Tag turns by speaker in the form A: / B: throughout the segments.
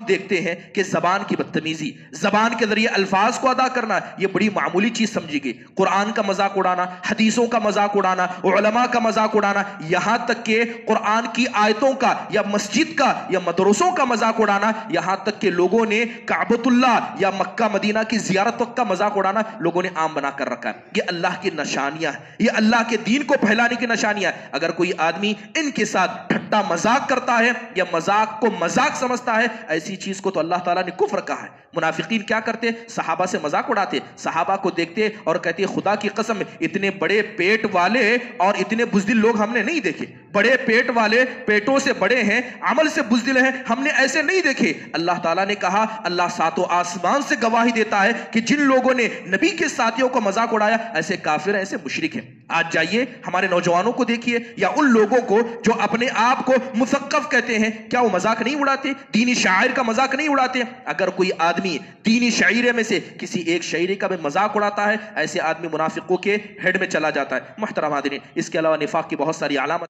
A: دیکھتے ہیں کہ زبان کی بدتمیزی، زبان کے ذریعے الفاظ کو ادا کرنا، یہ بڑی معمولی چیز سمجھی گئی۔ قرآن کا مذاق اڑانا، حدیثوں کا مذاق اڑانا، علماء کا مذاق اڑانا، یہاں تک کہ قرآن کی آیتوں کا یا مسجد کا یا مدرسوں کا مذاق اڑانا، یہاں تک کہ لوگوں نے کعبۃ اللہ یا مکہ مدینہ کی زیارت وقت کا مذاق اڑانا لوگوں نے عام بنا کر رکھا ہے۔ یہ اللہ کی نشانیاں ہیں، یہ اللہ کے دین کو پھیلانے کی نشانیاں ہیں۔ اگر کوئی آدمی ان کے ساتھ ٹھٹا مذاق کرتا ہے یا مذاق کو مذاق سمجھتا ہے، ایسی چیز کو تو اللہ تعالیٰ نے کفر کہا ہے۔ منافقین کیا کرتے؟ صحابہ سے مذاق اڑاتے، صحابہ کو دیکھتے اور کہتے خدا کی قسم اتنے بڑے پیٹ والے اور اتنے بزدل لوگ ہم نے نہیں دیکھے، بڑے پیٹ والے پیٹوں سے بڑے ہیں، عمل سے بزدل ہیں، ہم نے ایسے نہیں دیکھے۔ اللہ تعالیٰ نے کہا، اللہ ساتوں آسمان سے گواہی دیتا ہے کہ جن لوگوں نے نبی کے ساتھیوں کو مذاق اڑایا ایسے کافر ہیں، ایسے مشرک ہیں۔ آج جائیے ہمارے نوجوانوں کو دیکھیے یا ان لوگوں کو جو اپنے آپ کو مثقف کہتے ہیں، کیا وہ مذاق نہیں اڑاتے؟ دینی شاعر کا مذاق نہیں اڑاتے؟ اگر کوئی آدمی دینی شاعرے میں سے کسی ایک شاعری کا بھی مذاق اڑاتا ہے، ایسے آدمی منافقوں کے ہیڈ میں چلا جاتا ہے۔ محترم حاضرین، اس کے علاوہ نفاق کی بہت ساری علامات۔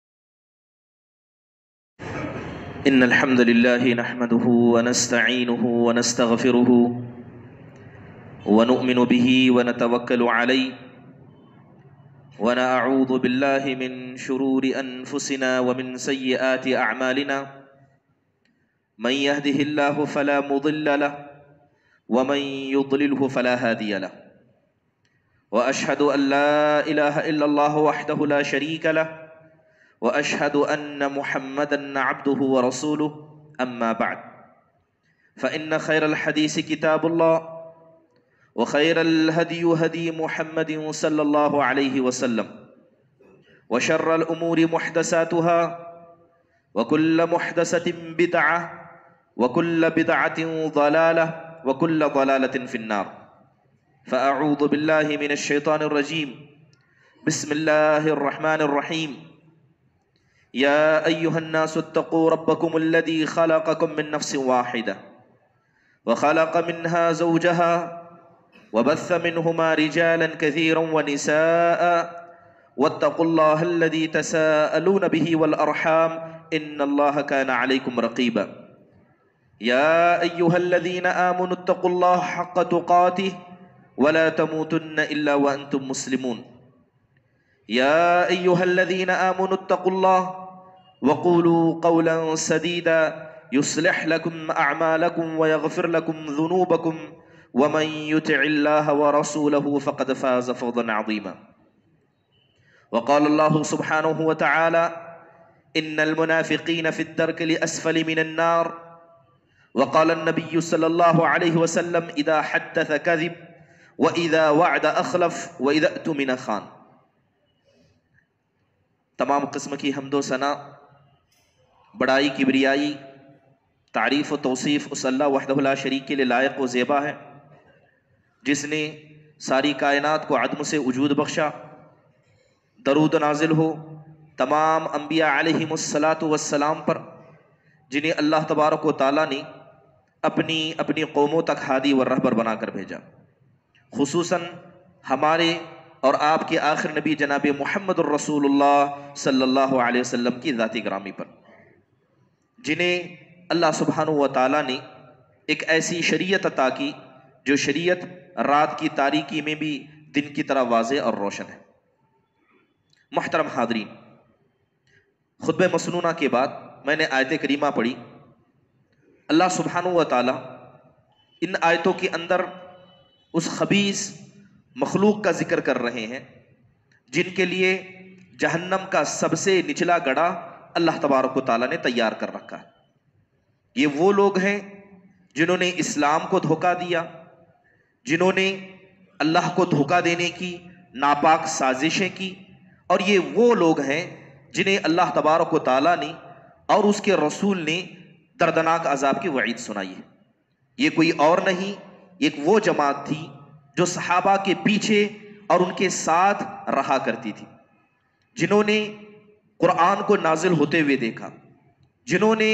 A: ان الحمد للہ نحمده ونستعینه ونستغفره ونؤمن به ونتوکل علیہ ونعوذ باللہ من شرور انفسنا ومن سیئات اعمالنا من يهده الله فلا مضل له ومن يضلله فلا هادي له واشهد ان لا اله الا الله وحده لا شريك له واشهد ان محمدا عبده ورسوله اما بعد فان خير الحديث كتاب الله وخير الهدي هدي محمد صلى الله عليه وسلم وشر الامور محدثاتها وكل محدثة بدعة وكل بدعة ضلالة وكل ضلالة في النار فأعوذ بالله من الشيطان الرجيم بسم الله الرحمن الرحيم يا أيها الناس اتقوا ربكم الذي خلقكم من نفس واحدة وخلق منها زوجها وبث منهما رجالا كثيرا ونساء واتقوا الله الذي تساءلون به والأرحام إن الله كان عليكم رقيبا يا أيها الذين آمنوا اتقوا الله حق تقاته ولا تموتن إلا وأنتم مسلمون يا أيها الذين آمنوا اتقوا الله وقولوا قولا سديدا يصلح لكم أعمالكم ويغفر لكم ذنوبكم ومن يطع الله ورسوله فقد فاز فوزا عظيما وقال الله سبحانه وتعالى إن المنافقين في الدرك الأسفل من النار وقال النبي صلى الله عليه وسلم إذا حدث كذب وإذا وعد أخلف وإذا اؤتمن خان۔ تمام قسم کی حمد و ثنا، بڑائی کبریائی، تعریف و توصیف اس اللہ وحدہ لا شریک کے لیے لائق و زیبا ہے جس نے ساری کائنات کو عدم سے وجود بخشا۔ درود نازل ہو تمام انبیاء علیہم السلام پر جنہیں اللہ تبارک و تعالیٰ نے اپنی قوموں تک ہادی و رہبر بنا کر بھیجا، خصوصاً ہمارے اور آپ کے آخر نبی جناب محمد الرسول اللہ صلی اللہ علیہ وسلم کی ذاتی گرامی پر، جنہیں اللہ سبحانہ و تعالیٰ نے ایک ایسی شریعت عطا کی جو شریعت رات کی تاریکی میں بھی دن کی طرح واضح اور روشن ہے۔ محترم حاضرین، خطبہ مسنونہ کے بعد میں نے آیت کریمہ پڑھی۔ اللہ سبحانہ و تعالیٰ ان آیتوں کے اندر اس خبیث مخلوق کا ذکر کر رہے ہیں جن کے لیے جہنم کا سب سے نچلا گڑھا اللہ تبارک و تعالیٰ نے تیار کر رکھا ہے۔ یہ وہ لوگ ہیں جنہوں نے اسلام کو دھوکہ دیا، جنہوں نے اللہ کو دھوکہ دینے کی ناپاک سازشیں کی، اور یہ وہ لوگ ہیں جنہیں اللہ تبارک و تعالیٰ نے اور اس کے رسول نے دردناک عذاب کی وعید سنائی ہے۔ یہ کوئی اور نہیں، ایک وہ جماعت تھی جو صحابہ کے پیچھے اور ان کے ساتھ رہا کرتی تھی، جنہوں نے قرآن کو نازل ہوتے ہوئے دیکھا، جنہوں نے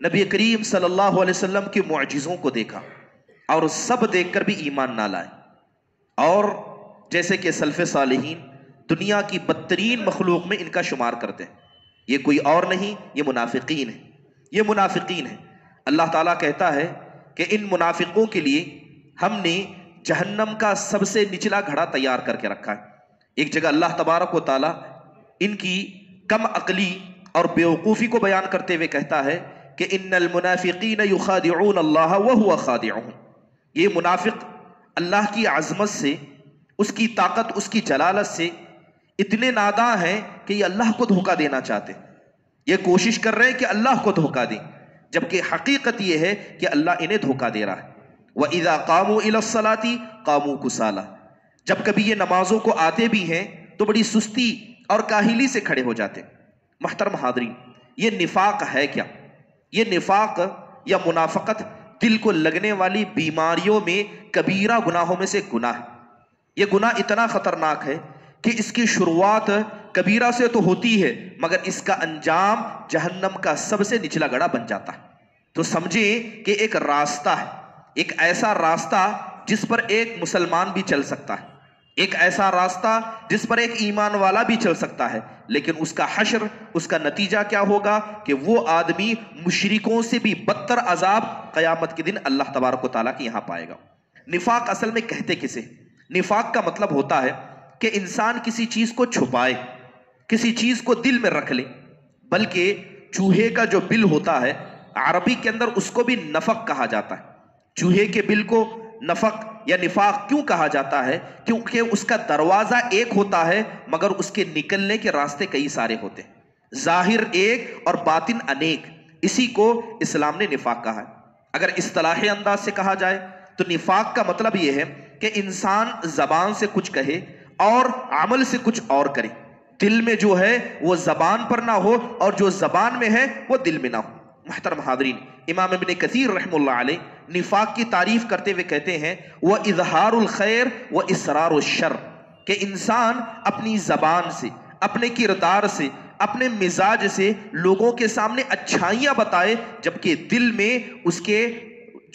A: نبی کریم صلی اللہ علیہ وسلم کے معجزوں کو دیکھا اور سب دیکھ کر بھی ایمان نہ لائے، اور جیسے کہ سلف صالحین دنیا کی بدترین مخلوق میں ان کا شمار کرتے ہیں۔ یہ کوئی اور نہیں، یہ منافقین ہیں، یہ منافقین ہیں۔ اللہ تعالیٰ کہتا ہے کہ ان منافقوں کے لیے ہم نے جہنم کا سب سے نچلا گھڑا تیار کر کے رکھا ہے۔ ایک جگہ اللہ تبارک و تعالیٰ ان کی کم عقلی اور بیوقوفی کو بیان کرتے ہوئے کہتا ہے کہ ان المنافقین یخادعون اللہ وہو خادعہم، یہ منافق اللہ کی عظمت سے، اس کی طاقت، اس کی جلالت سے اتنے ناداں ہیں کہ یہ اللہ کو دھوکہ دینا چاہتے، یہ کوشش کر رہے ہیں کہ اللہ کو دھوکہ دیں، جبکہ حقیقت یہ ہے کہ اللہ انہیں دھوکہ دے رہا ہے۔ وَإِذَا قَامُوا إِلَى الصَّلَاةِ قَامُوا كُسَالَىٰ، جب کبھی یہ نمازوں کو آتے بھی ہیں تو بڑی سستی اور کاہلی سے کھڑے ہو جاتے ہیں۔ محترم حاضرین، یہ نفاق ہے کیا؟ یہ نفاق یا منافقت دل کو لگنے والی بیماریوں میں کبیرہ گناہوں میں سے گناہ ہے۔ یہ گناہ اتنا خطرناک ہے کہ اس کی شروعات کبیرہ سے تو ہوتی ہے مگر اس کا انجام جہنم کا سب سے نچلا گڑھا بن جاتا ہے۔ تو سمجھیں کہ ایک راستہ ہے، ایک ایسا راستہ جس پر ایک مسلمان بھی چل سکتا ہے، ایک ایسا راستہ جس پر ایک ایمان والا بھی چل سکتا ہے، لیکن اس کا حشر، اس کا نتیجہ کیا ہوگا کہ وہ آدمی مشرکوں سے بھی بدتر عذاب قیامت کے دن اللہ تبارک و تعالیٰ کے یہاں پائے گا۔ نفاق اصل میں کہتے کسے؟ نفاق کا مطلب ہوتا ہے کہ انسان کسی چیز کو چھپائے، کسی چیز کو دل میں رکھ لے، بلکہ چوہے کا جو بل ہوتا ہے عربی کے اندر اس کو بھی نفق کہا جاتا ہے۔ چوہے کے بل کو نفق یا نفاق کیوں کہا جاتا ہے؟ کیونکہ اس کا دروازہ ایک ہوتا ہے مگر اس کے نکلنے کے راستے کئی سارے ہوتے ہیں، ظاہر ایک اور باطن انیک، اسی کو اسلام نے نفاق کہا ہے۔ اگر اصطلاحی انداز سے کہا جائے تو نفاق کا مطلب یہ ہے کہ انسان زبان سے کچھ کہے اور عمل سے کچھ اور کرے، دل میں جو ہے وہ زبان پر نہ ہو اور جو زبان میں ہے وہ دل میں نہ ہو۔ محترم حاضرین، امام ابن کثیر رحمہ اللہ علیہ نفاق کی تعریف کرتے ہوئے کہتے ہیں وہ اظہار الخیر و اسرار الشر، کہ انسان اپنی زبان سے، اپنے کردار سے، اپنے مزاج سے لوگوں کے سامنے اچھائیاں بتائے جبکہ دل میں اس کے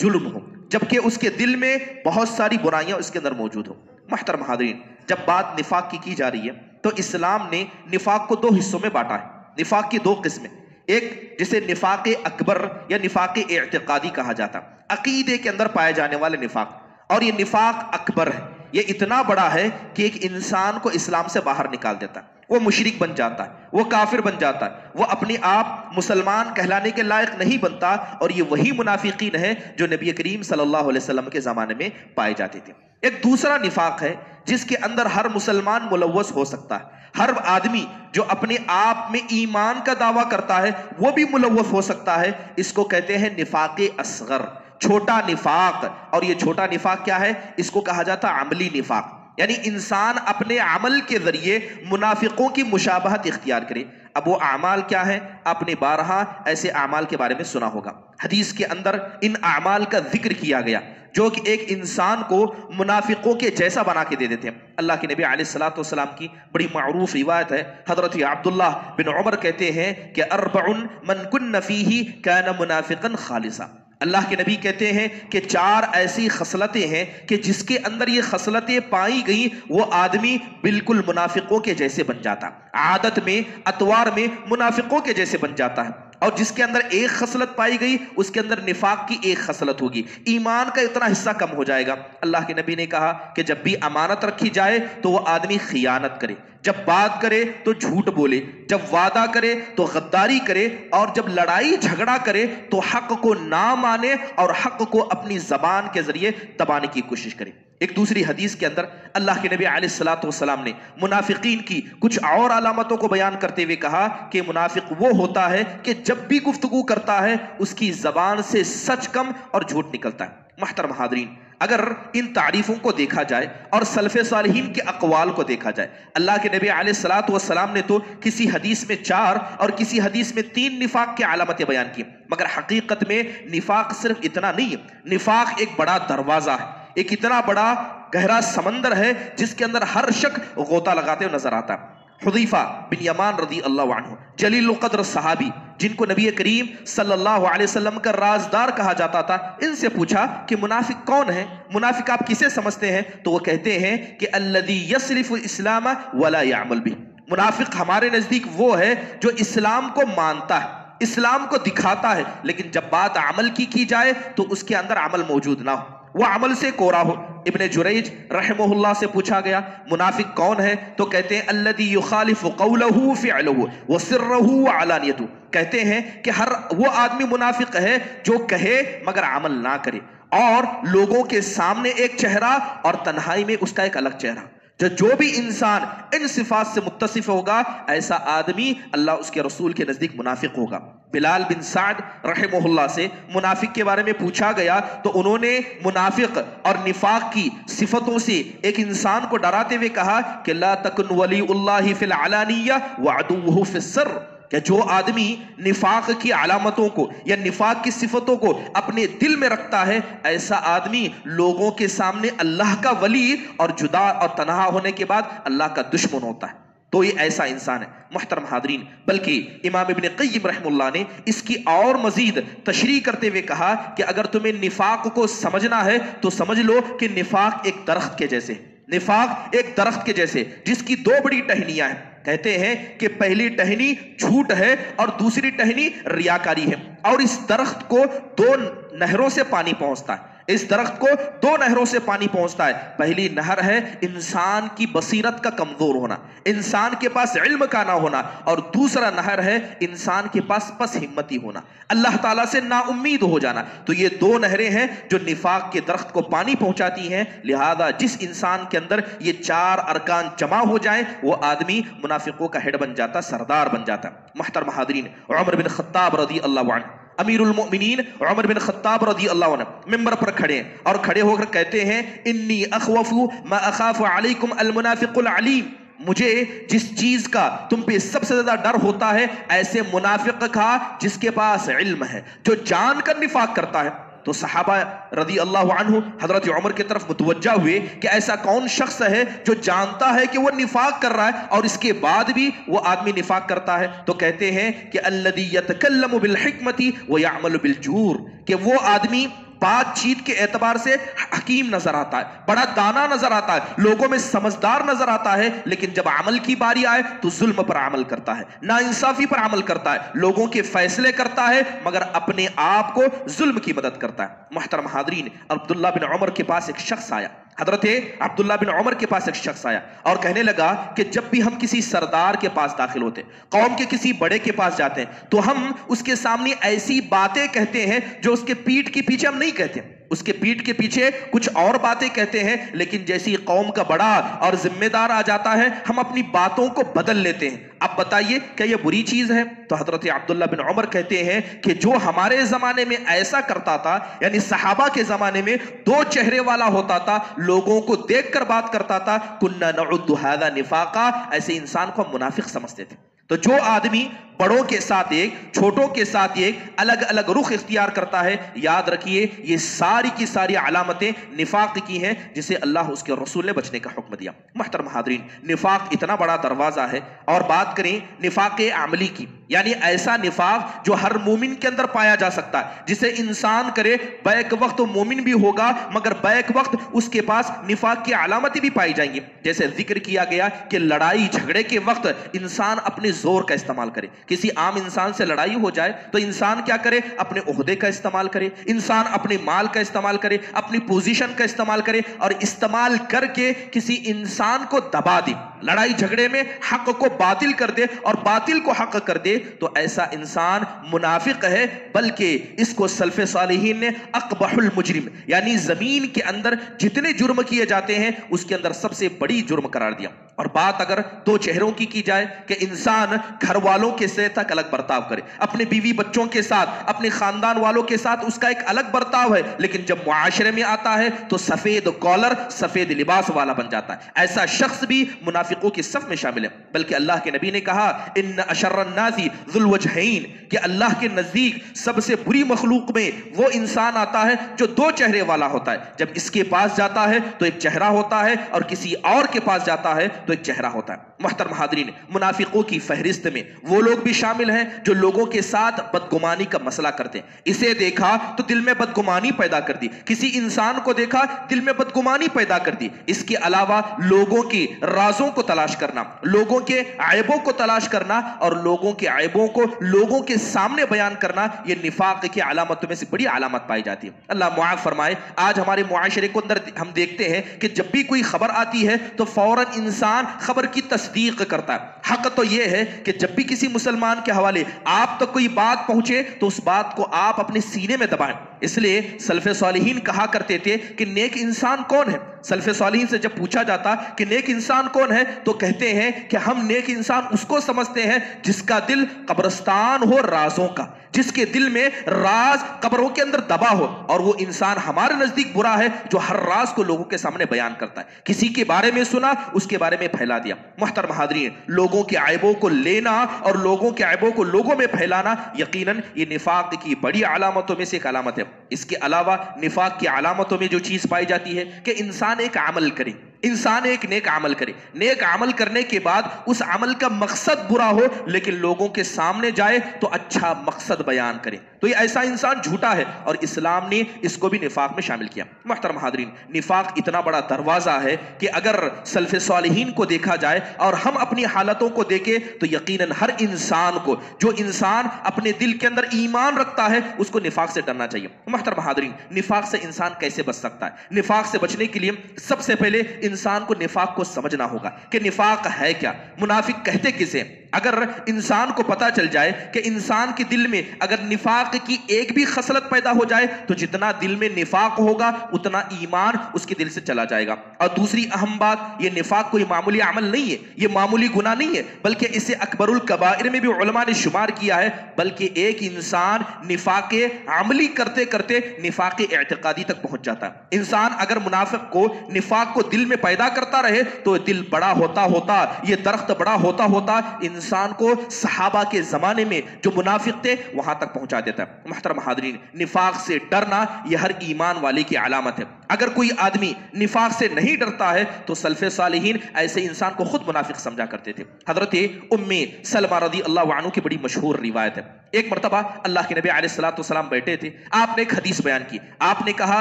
A: ظلم ہو، جبکہ اس کے دل میں بہت ساری برائیاں اس کے اندر موجود ہوں۔ محترم حاضرین، جب بات نفاق کی جا رہی ہے تو اسلام نے نفاق کو دو حصوں میں بانٹا ہے۔ نفاق کی دو قسمیں، ایک جسے نفاق اکبر یا نفاق اعتقادی کہا جاتا، عقیدے کے اندر پائے جانے والے نفاق، اور یہ نفاق اکبر ہے، یہ اتنا بڑا ہے کہ ایک انسان کو اسلام سے باہر نکال دیتا ہے، وہ مشرک بن جاتا ہے، وہ کافر بن جاتا ہے، وہ اپنے آپ مسلمان کہلانے کے لائق نہیں بنتا، اور یہ وہی منافقین ہیں جو نبی کریم صلی اللہ علیہ وسلم کے زمانے میں پائے جاتے تھے۔ ایک دوسرا نفاق ہے جس کے اندر ہر مسلمان ملوث ہو سکتا ہے، ہر آدمی جو اپنے آپ میں ایمان کا دعویٰ کرتا ہے وہ بھی ملوث ہو سکتا ہے، اس کو کہتے ہیں نفاق اصغر، چھوٹا نفاق۔ اور یہ چھوٹا نفاق کیا ہے؟ اس کو کہا جاتا عملی نفاق، یعنی انسان اپنے عمل کے ذریعے منافقوں کی مشابہت اختیار کرے۔ اب وہ اعمال کیا ہے؟ آپ نے بارہا ایسے اعمال کے بارے میں سنا ہوگا، حدیث کے اندر ان اعمال کا ذکر کیا گیا جو کہ ایک انسان کو منافقوں کے جیسا بنا کے دے دیتے ہیں۔ اللہ کے نبی علیہ الصلوۃ والسلام کی بڑی معروف روایت ہے، حضرت عبداللہ بن عمر کہتے ہیں کہ اربع من کن فیہ کان منافقا خالصا، اللہ کے نبی کہتے ہیں کہ چار ایسی خصلتیں ہیں کہ جس کے اندر یہ خصلتیں پائی گئیں وہ آدمی بالکل منافقوں کے جیسے بن جاتا، عادت میں، اطوار میں منافقوں کے جیسے بن جاتا ہے۔ اور جس کے اندر ایک خصلت پائی گئی اس کے اندر نفاق کی ایک خصلت ہوگی، ایمان کا اتنا حصہ کم ہو جائے گا۔ اللہ کے نبی نے کہا کہ جب بھی امانت رکھی جائے تو وہ آدمی خیانت کرے، جب بات کرے تو جھوٹ بولے، جب وعدہ کرے تو غداری کرے، اور جب لڑائی جھگڑا کرے تو حق کو نہ مانے اور حق کو اپنی زبان کے ذریعے دبانے کی کوشش کرے۔ ایک دوسری حدیث کے اندر اللہ کے نبی علیہ الصلوۃ والسلام نے منافقین کی کچھ اور علامتوں کو بیان کرتے ہوئے کہا کہ منافق وہ ہوتا ہے کہ جب بھی گفتگو کرتا ہے اس کی زبان سے سچ کم اور جھوٹ نکلتا ہے۔ محترم حاضرین، اگر ان تعریفوں کو دیکھا جائے اور سلف صالحین کے اقوال کو دیکھا جائے، اللہ کے نبی علیہ الصلوۃ والسلام نے تو کسی حدیث میں 4 اور کسی حدیث میں 3 نفاق کی علامتیں بیان کی، مگر حقیقت میں نفاق صرف اتنا نہیں ہے، نفاق ایک بڑا دروازہ ہے، ایک اتنا بڑا گہرا سمندر ہے جس کے اندر ہر شخص غوطہ لگاتے ہوئے نظر آتا ہے۔ حذیفہ بن یمان رضی اللہ عنہ، جلیل القدر صحابی جن کو نبی کریم صلی اللہ علیہ وسلم کا رازدار کہا جاتا تھا، ان سے پوچھا کہ منافق کون ہے، منافق آپ کسے سمجھتے ہیں؟ تو وہ کہتے ہیں کہ الذی یصرف الاسلام ولا یعمل به، منافق ہمارے نزدیک وہ ہے جو اسلام کو مانتا ہے اسلام کو دکھاتا ہے، لیکن جب بات عمل کی جائے تو اس کے اندر عمل موجود نہ ہو، وہ عمل سے کورا ہو۔ ابن جریج رحمہ اللہ سے پوچھا گیا منافق کون ہے؟ تو کہتے ہیں الذی یخالف قولہ فعلہ وسرہ وعلانیتہ، کہتے ہیں کہ ہر وہ آدمی منافق ہے جو کہے مگر عمل نہ کرے، اور لوگوں کے سامنے ایک چہرہ اور تنہائی میں اس کا ایک الگ چہرہ۔ جو بھی انسان ان صفات سے متصف ہوگا، ایسا آدمی اللہ اس کے رسول کے نزدیک منافق ہوگا۔ بلال بن سعد رحمہ اللہ سے منافق کے بارے میں پوچھا گیا تو انہوں نے منافق اور نفاق کی صفتوں سے ایک انسان کو ڈراتے ہوئے کہا کہ لا تکن ولی اللہ فی العلانیہ وعدوہ فی السر، کہ جو آدمی نفاق کی علامتوں کو یا نفاق کی صفتوں کو اپنے دل میں رکھتا ہے، ایسا آدمی لوگوں کے سامنے اللہ کا ولی اور جدا اور تنہا ہونے کے بعد اللہ کا دشمن ہوتا ہے۔ تو یہ ایسا انسان ہے۔ محترم حاضرین، بلکہ امام ابن قیم رحمہ اللہ نے اس کی اور مزید تشریح کرتے ہوئے کہا کہ اگر تمہیں نفاق کو سمجھنا ہے تو سمجھ لو کہ نفاق ایک درخت کے جیسے، نفاق ایک درخت کے جیسے جس کی دو بڑی ٹہنیاں ہیں۔ کہتے ہیں کہ پہلی ٹہنی جھوٹ ہے اور دوسری ٹہنی ریاکاری ہے، اور اس درخت کو دو نہروں سے پانی پہنچتا ہے، اس درخت کو دو نہروں سے پانی پہنچتا ہے۔ پہلی نہر ہے انسان کی بصیرت کا کمزور ہونا، انسان کے پاس علم کا نہ ہونا، اور دوسرا نہر ہے انسان کے پاس پس ہمتی ہونا، اللہ تعالیٰ سے نا امید ہو جانا۔ تو یہ دو نہریں ہیں جو نفاق کے درخت کو پانی پہنچاتی ہیں۔ لہذا جس انسان کے اندر یہ چار ارکان جمع ہو جائیں، وہ آدمی منافقوں کا ہیڈ بن جاتا، سردار بن جاتا۔ محترم حاضرین، عمر بن خطاب رضی اللہ عنہ، امیر المؤمنین عمر بن خطاب رضی اللہ عنہ ممبر پر کھڑے ہیں اور کھڑے ہو کر کہتے ہیں انی اخوف ما اخاف علیکم المنافق العلیم، مجھے جس چیز کا تم پہ سب سے زیادہ ڈر ہوتا ہے ایسے منافق کا جس کے پاس علم ہے، جو جان کر نفاق کرتا ہے۔ تو صحابہ رضی اللہ عنہ حضرت عمر کی طرف متوجہ ہوئے کہ ایسا کون شخص ہے جو جانتا ہے کہ وہ نفاق کر رہا ہے اور اس کے بعد بھی وہ آدمی نفاق کرتا ہے؟ تو کہتے ہیں کہ الذی یتکلم بالحکمت ویعمل بالجور، کہ وہ آدمی بات چیت کے اعتبار سے حکیم نظر آتا ہے، بڑا دانا نظر آتا ہے، لوگوں میں سمجھدار نظر آتا ہے، لیکن جب عمل کی باری آئے تو ظلم پر عمل کرتا ہے، ناانصافی پر عمل کرتا ہے، لوگوں کے فیصلے کرتا ہے مگر اپنے آپ کو ظلم کی مدد کرتا ہے۔ محترم حاضرین، عبداللہ بن عمر کے پاس ایک شخص آیا، حضرت عبداللہ بن عمر کے پاس ایک شخص آیا اور کہنے لگا کہ جب بھی ہم کسی سردار کے پاس داخل ہوتے، قوم کے کسی بڑے کے پاس جاتے ہیں تو ہم اس کے سامنے ایسی باتیں کہتے ہیں جو اس کے پیٹھ کے پیچھے ہم نہیں کہتے، اس کے پیٹھ کے پیچھے کچھ اور باتیں کہتے ہیں، لیکن جیسی قوم کا بڑا اور ذمہ دار آ جاتا ہے ہم اپنی باتوں کو بدل لیتے ہیں۔ اب بتائیے کیا یہ بری چیز ہے؟ تو حضرت عبداللہ بن عمر کہتے ہیں کہ جو ہمارے زمانے میں ایسا کرتا تھا، یعنی صحابہ کے زمانے میں دو چہرے والا ہوتا تھا، لوگوں کو دیکھ کر بات کرتا تھا، کنا نعد ھذا نفاقا، ایسے انسان کو ہم منافق سمجھتے تھے۔ تو جو آدمی بڑوں کے ساتھ ایک، چھوٹوں کے ساتھ ایک الگ الگ رخ اختیار کرتا ہے، یاد رکھیے یہ ساری کی ساری علامتیں نفاق کی ہیں جسے اللہ اس کے رسول نے بچنے کا حکم دیا۔ محترم حاضرین، نفاق اتنا بڑا دروازہ ہے، اور بات کریں نفاق عملی کی، یعنی ایسا نفاق جو ہر مومن کے اندر پایا جا سکتا ہے، جسے انسان کرے بیک وقت مومن بھی ہوگا مگر بیک وقت اس کے پاس نفاق کی علامتیں بھی پائی جائیں گی۔ جیسے ذکر کیا گیا کہ لڑائی جھگڑے کے وقت انسان اپنے زور کا استعمال کرے، کسی عام انسان سے لڑائی ہو جائے تو انسان کیا کرے؟ اپنے عہدے کا استعمال کرے، انسان اپنے مال کا استعمال کرے، اپنی پوزیشن کا استعمال کرے، اور استعمال کر کے کسی انسان کو دبا دے، لڑائی جھگڑے میں حق کو باطل کر دے اور باطل کو حق کر دے، تو ایسا انسان منافق ہے۔ بلکہ اس کو سلف صالحین نے اقبح المجرم، یعنی زمین کے اندر جتنے جرم کیے جاتے ہیں اس کے اندر سب سے بڑی جرم قرار دیا۔ اور بات اگر دو چہروں کی جائے کہ انسان گھر والوں کے سے تک الگ برتاؤ کرے، اپنے بیوی بچوں کے ساتھ، اپنے خاندان والوں کے ساتھ اس کا ایک الگ برتاؤ ہے، لیکن جب معاشرے میں آتا ہے تو سفید کالر سفید لباس والا بن جاتا ہے، ایسا شخص بھی منافقوں کی صف میں شامل ہے۔ بلکہ اللہ کے نبی نے کہا ان اشر الناس ذو الوجہین، کہ اللہ کے نزدیک سب سے بری مخلوق میں وہ انسان آتا ہے جو دو چہرے والا ہوتا ہے، جب اس کے پاس جاتا ہے تو ایک چہرہ ہوتا ہے اور کسی اور کے پاس جاتا ہے تو ایک چہرہ ہوتا ہے۔ محترم حاضرین، منافقوں کی فہرست میں وہ لوگ بھی شامل ہیں جو لوگوں کے ساتھ بدگمانی کا مسئلہ کرتے ہیں۔ اسے دیکھا تو دل میں بدگمانی پیدا کر دی، کسی انسان کو دیکھا دل میں بدگمانی پیدا کر دی۔ اس کے علاوہ لوگوں کی رازوں کو تلاش کرنا، لوگوں کے عیبوں کو تلاش کرنا اور لوگوں کے عیبوں کو لوگوں کے سامنے بیان کرنا، یہ نفاق کی علامتوں میں سے بڑی علامت پائی جاتی ہے۔ اللہ معاف فرمائے، آج ہمارے معاشرے کو اندر ہم دیکھتے ہیں کہ جب بھی کوئی خبر آتی ہے تو فوراً انسان خبر کی تصدیق کرتا ہے۔ حق تو یہ ہے کہ جب بھی کسی مسلمان کے حوالے آپ تک کوئی بات پہنچے تو اس بات کو آپ اپنے سینے میں دبائیں۔ اس لیے سلف صالحین کہا کرتے تھے کہ نیک انسان کون ہے؟ سلف صالحین سے جب پوچھا جاتا کہ نیک انسان کون ہے تو کہتے ہیں کہ ہم نیک انسان اس کو سمجھتے ہیں جس کا دل قبرستان ہو رازوں کا، جس کے دل میں راز قبروں کے اندر دبا ہو، اور وہ انسان ہمارے نزدیک برا ہے جو ہر راز کو لوگوں کے سامنے بیان کرتا ہے، کسی کے بارے میں سنا اس کے بارے میں پھیلا دیا۔ محترم حاضرین، لوگوں کے عیبوں کو لینا اور لوگوں کے عیبوں کو لوگوں میں پھیلانا یقیناً یہ نفاق کی بڑی علامتوں میں سے ایک علامت ہے۔ اس کے علاوہ نفاق کی علامتوں میں جو چیز پائی جاتی ہے کہ انسان ایک عمل کرے، انسان ایک نیک عمل کرے، نیک عمل کرنے کے بعد اس عمل کا مقصد برا ہو لیکن لوگوں کے سامنے جائے تو اچھا مقصد بیان کرے، تو یہ ایسا انسان جھوٹا ہے، اور اسلام نے اس کو بھی نفاق میں شامل کیا۔ محترم حاضرین، نفاق اتنا بڑا دروازہ ہے کہ اگر سلف صالحین کو دیکھا جائے اور ہم اپنی حالتوں کو دیکھیں تو یقیناً ہر انسان کو، جو انسان اپنے دل کے اندر ایمان رکھتا ہے، اس کو نفاق سے ڈرنا چاہیے۔ محترم حاضرین، نفاق سے انسان کیسے بچ سکتا ہے؟ نفاق سے بچنے کے لیے سب سے پہلے انسان کو نفاق کو سمجھنا ہوگا کہ نفاق ہے کیا، منافق کہتے کسے۔ اگر انسان کو پتا چل جائے کہ انسان کے دل میں اگر نفاق کی ایک بھی خصلت پیدا ہو جائے تو جتنا دل میں نفاق ہوگا اتنا ایمان اس کے دل سے چلا جائے گا۔ اور دوسری اہم بات، یہ نفاق کوئی معمولی عمل نہیں ہے، یہ معمولی گناہ نہیں ہے، بلکہ اسے اکبر الکبائر میں بھی علماء نے شمار کیا ہے۔ بلکہ ایک انسان نفاق عملی کرتے کرتے نفاق اعتقادی تک پہنچ جاتا ہے۔ انسان اگر منافق کو نفاق کو دل میں پیدا کرتا رہے تو دل بڑا ہوتا ہوتا، یہ درخت بڑا ہوتا ہوتا انسان کو صحابہ کے زمانے میں جو منافق تھے وہاں تک پہنچا دیتا ہے۔ محترم حاضرین، نفاق سے ڈرنا یہ ہر ایمان والے کی علامت ہے۔ اگر کوئی آدمی نفاق سے نہیں ڈرتا ہے تو سلف صالحین ایسے انسان کو خود منافق سمجھا کرتے تھے۔ حضرت ام سلمہ رضی اللہ عنہ کی بڑی مشہور روایت ہے، ایک مرتبہ اللہ کے نبی علیہ الصلوۃ والسلام بیٹھے تھے، آپ نے ایک حدیث بیان کی، آپ نے کہا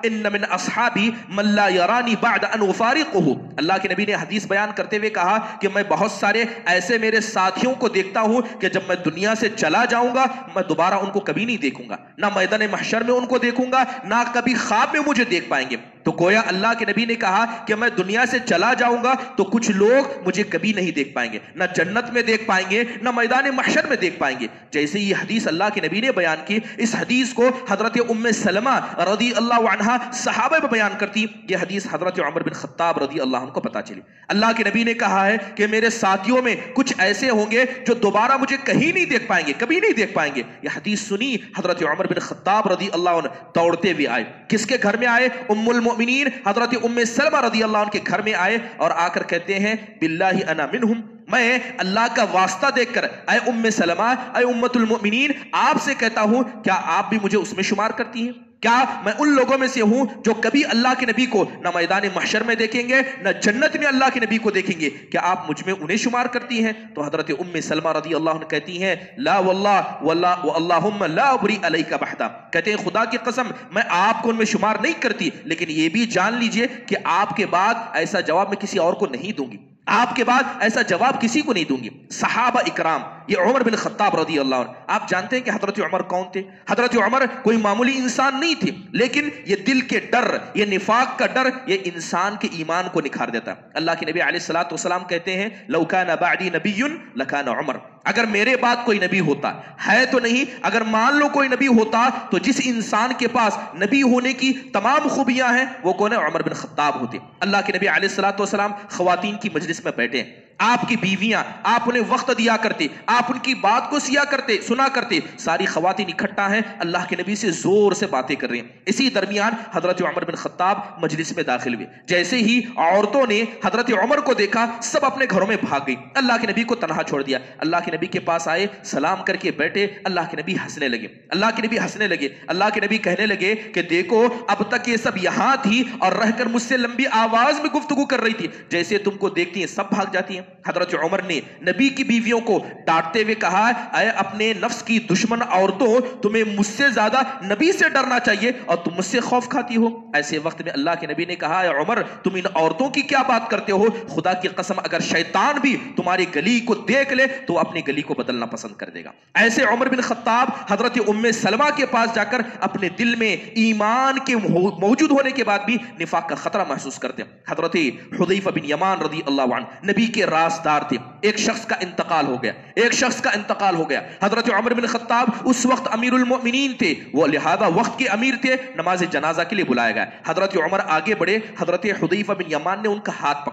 A: ان من اصحابی من لا یرانی بعد ان افارقہ۔ اللہ کے نبی نے حدیث بیان کرتے ہوئے کہا کہ میں بہت سارے ایسے میرے ساتھیوں کو دیکھتا ہوں کہ جب میں دنیا سے چلا جاؤں گا میں دوبارہ ان کو کبھی نہیں دیکھوں گا، نہ میدان محشر میں ان کو دیکھوں گا، نہ کبھی خواب میں مجھے دیکھ پائیں گے۔ تو گویا اللہ کے نبی نے کہا کہ میں دنیا سے چلا جاؤں گا تو کچھ لوگ مجھے کبھی نہیں دیکھ پائیں گے، نہ جنت میں دیکھ پائیں گے نہ میدان محشر میں دیکھ پائیں گے۔ جیسے یہ حدیث اللہ کے نبی نے بیان کی، اس حدیث کو حضرت ام سلمہ رضی اللہ عنہا صحابہ میں بیان کرتی، یہ حدیث حضرت عمر بن خطاب رضی اللہ عنہ کو پتا چلی۔ اللہ کے نبی نے کہا ہے کہ میرے ساتھیوں میں کچھ ایسے ہوں گے جو دوبارہ مجھے کہیں نہیں دیکھ پائیں گے، کبھی نہیں دیکھ پائیں گے۔ یہ حدیث سنی حضرت عمر بن خطاب رضی اللہ عنہ دوڑتے ہوئے آئے، کس کے گھر میں آئے؟ ام المؤمنین حضرت ام سلمہ رضی اللہ عنہ کے گھر میں آئے اور آ کر کہتے ہیں باللہ انا منہم، میں اللہ کا واسطہ دیکھ کر اے ام سلمہ، اے امت المؤمنین، آپ سے کہتا ہوں کیا آپ بھی مجھے اس میں شمار کرتی ہیں؟ کیا میں ان لوگوں میں سے ہوں جو کبھی اللہ کے نبی کو نہ میدان محشر میں دیکھیں گے نہ جنت میں اللہ کے نبی کو دیکھیں گے؟ کیا آپ مجھ میں انہیں شمار کرتی ہیں؟ تو حضرت ام سلمہ رضی اللہ عنہ کہتی ہیں لا واللہ واللہم لا ابری علیک بحدا، کہتے ہیں خدا کی قسم میں آپ کو ان میں شمار نہیں کرتی، لیکن یہ بھی جان لیجئے کہ آپ کے بعد ایسا جواب میں کسی اور کو نہیں دوں گی، آپ کے بعد ایسا جواب کسی کو نہیں دوں گی۔ صحابہ اکرام، یہ عمر بن خطاب رضی اللہ عنہ، آپ جانتے ہیں کہ حضرت عمر کون تھے؟ حضرت عمر کوئی معمولی انسان نہیں تھے، لیکن یہ دل کے ڈر، یہ نفاق کا ڈر، یہ انسان کے ایمان کو نکھار دیتا ہے۔ اللہ کے نبی علیہ الصلوۃ والسلام کہتے ہیں لو کان بعدی نبی لکان عمر، اگر میرے بعد کوئی نبی ہوتا ہے تو نہیں، اگر مان لو کوئی نبی ہوتا تو جس انسان کے پاس نبی ہونے کی تمام خوبیاں ہیں وہ کون ہے؟ عمر بن خطاب ہوتے۔ اللہ کے نبی علیہ الصلوۃ والسلام خواتین کی مجلس میں بیٹھے ہیں، آپ کی بیویاں، آپ انہیں وقت دیا کرتے، آپ ان کی بات کو سنا کرتے. ساری خواتین اکٹھا ہیں، اللہ کے نبی سے زور سے باتیں کر رہی ہیں. اسی درمیان حضرت عمر بن خطاب مجلس میں داخل ہوئے. جیسے ہی عورتوں نے حضرت عمر کو دیکھا، سب اپنے گھروں میں بھاگ گئی، اللہ کے نبی کو تنہا چھوڑ دیا. اللہ کے نبی کے پاس آئے، سلام کر کے بیٹھے. اللہ کے نبی ہنسنے لگے. اللہ کے نبی کہنے لگے کہ دیکھو، اب تک یہ سب یہاں تھی اور رہ کر مجھ سے لمبی آواز میں گفتگو کر رہی تھی، جیسے تم کو دیکھتی ہیں سب بھاگ جاتی ہیں. حضرت عمر نے نبی کی بیویوں کو ڈانٹتے ہوئے کہا، اے اپنے نفس کی دشمن عورتوں، تمہیں مجھ سے زیادہ نبی سے ڈرنا چاہیے اور تم مجھ سے خوف کھاتی ہو. ایسے وقت میں اللہ کے نبی نے کہا، اے عمر، تم ان عورتوں کی کیا بات کرتے ہو؟ خدا کی قسم اگر شیطان بھی تمہاری گلی کو دیکھ لے تو اپنی گلی کو بدلنا پسند کر دے گا. ایسے عمر بن خطاب حضرت ام سلمہ کے پاس جا کر اپنے دل میں ایمان کے موجود ہونے کے بعد بھی نفاق کا خطرہ محسوس کرتے ہیں. حضرت حذیفہ بن یمان رضی اللہ عنہ نبی کے رازدار تھے. ایک شخص کا انتقال ہو گیا. حضرت عمر بن خطاب اس وقت امیر المؤمنین تھے، وہ لہذا وقت کے امیر تھے. نماز جنازہ کے لیے بلایا گیا. حضرت عمر آگے بڑھے. حضرت حذیفہ بن یمان نے ان کا ہاتھ